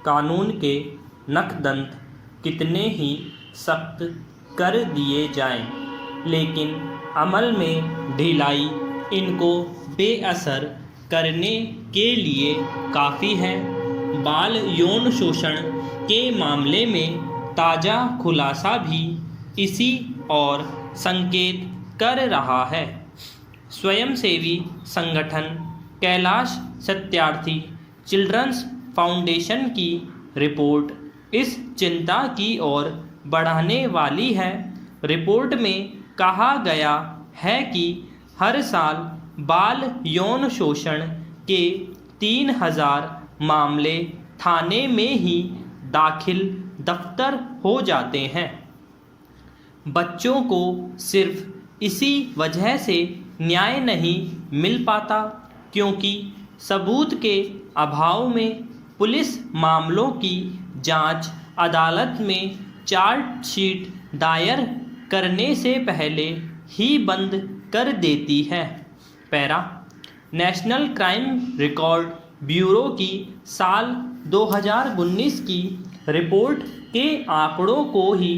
कानून के नकदंत कितने ही सख्त कर दिए जाएं, लेकिन अमल में ढिलाई इनको बेअसर करने के लिए काफ़ी है। बाल यौन शोषण के मामले में ताज़ा खुलासा भी इसी और संकेत कर रहा है। स्वयंसेवी संगठन कैलाश सत्यार्थी चिल्ड्रंस फाउंडेशन की रिपोर्ट इस चिंता की ओर बढ़ाने वाली है। रिपोर्ट में कहा गया है कि हर साल बाल यौन शोषण के 3000 मामले थाने में ही दाखिल दफ्तर हो जाते हैं। बच्चों को सिर्फ इसी वजह से न्याय नहीं मिल पाता क्योंकि सबूत के अभाव में पुलिस मामलों की जांच अदालत में चार्जशीट दायर करने से पहले ही बंद कर देती है। Para national crime record bureau की साल 2019 की रिपोर्ट के आंकड़ों को ही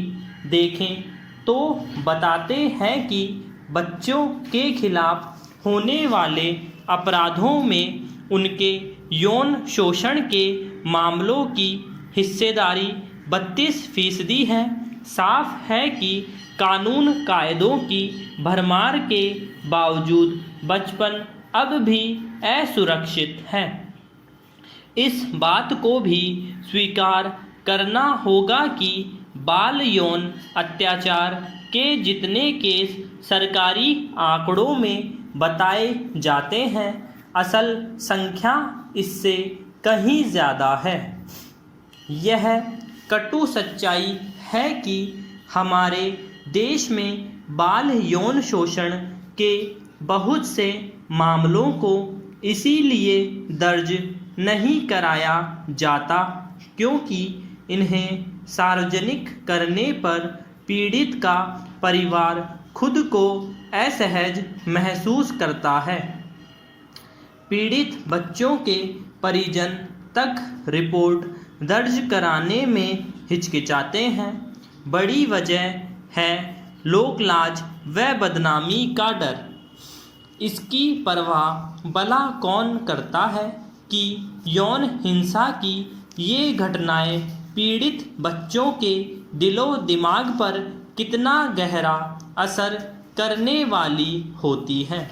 देखें तो बताते हैं कि बच्चों के खिलाफ होने वाले अपराधों में उनके यौन शोषण के मामलों की हिस्सेदारी 32% है। साफ है कि कानून कायदों की भरमार के बावजूद बचपन अब भी असुरक्षित है। इस बात को भी स्वीकार करना होगा कि बाल यौन अत्याचार के जितने केस सरकारी आंकड़ों में बताए जाते हैं, असल संख्या इससे कहीं ज़्यादा है। यह कटु सच्चाई है कि हमारे देश में बाल यौन शोषण के बहुत से मामलों को इसीलिए दर्ज नहीं कराया जाता क्योंकि इन्हें सार्वजनिक करने पर पीड़ित का परिवार खुद को असहज महसूस करता है। पीड़ित बच्चों के परिजन तक रिपोर्ट दर्ज कराने में हिचकिचाते हैं। बड़ी वजह है लोकलाज व बदनामी का डर। इसकी परवाह भला कौन करता है कि यौन हिंसा की ये घटनाएं पीड़ित बच्चों के दिलो दिमाग पर कितना गहरा असर करने वाली होती हैं।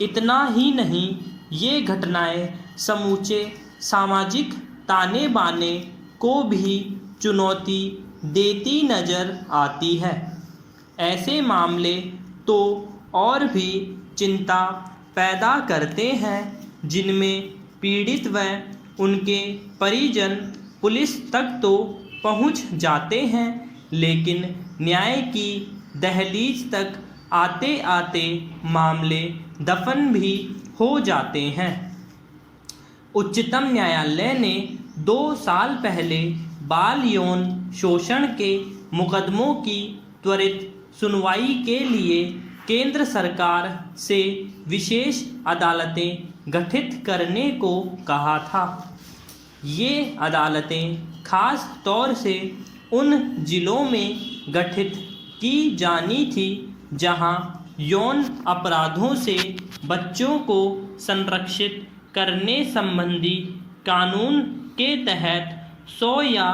इतना ही नहीं, ये घटनाएं समूचे सामाजिक ताने बाने को भी चुनौती देती नज़र आती है। ऐसे मामले तो और भी चिंता पैदा करते हैं जिनमें पीड़ित व उनके परिजन पुलिस तक तो पहुंच जाते हैं, लेकिन न्याय की दहलीज तक आते आते मामले दफन भी हो जाते हैं। उच्चतम न्यायालय ने 2 साल पहले बाल यौन शोषण के मुकदमों की त्वरित सुनवाई के लिए केंद्र सरकार से विशेष अदालतें गठित करने को कहा था। ये अदालतें खास तौर से उन जिलों में गठित की जानी थी जहां यौन अपराधों से बच्चों को संरक्षित करने संबंधी कानून के तहत 100 या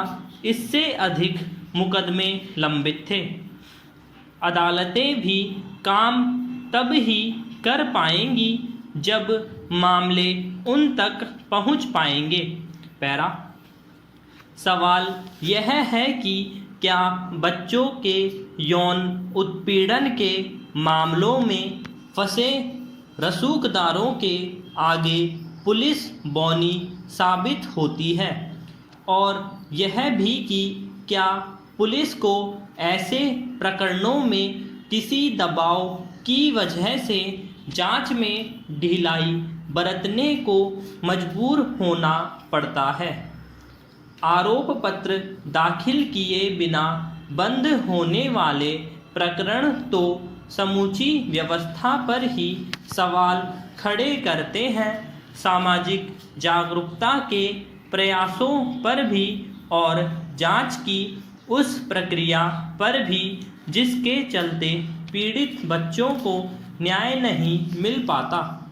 इससे अधिक मुकदमे लंबित थे। अदालतें भी काम तब ही कर पाएंगी जब मामले उन तक पहुंच पाएंगे। पैरा सवाल यह है कि क्या बच्चों के यौन उत्पीड़न के मामलों में फंसे रसूखदारों के आगे पुलिस बौनी साबित होती है, और यह भी कि क्या पुलिस को ऐसे प्रकरणों में किसी दबाव की वजह से जांच में ढिलाई बरतने को मजबूर होना पड़ता है। आरोप पत्र दाखिल किए बिना बंद होने वाले प्रकरण तो समूची व्यवस्था पर ही सवाल खड़े करते हैं। सामाजिक जागरूकता के प्रयासों पर भी और जांच की उस प्रक्रिया पर भी जिसके चलते पीड़ित बच्चों को न्याय नहीं मिल पाता।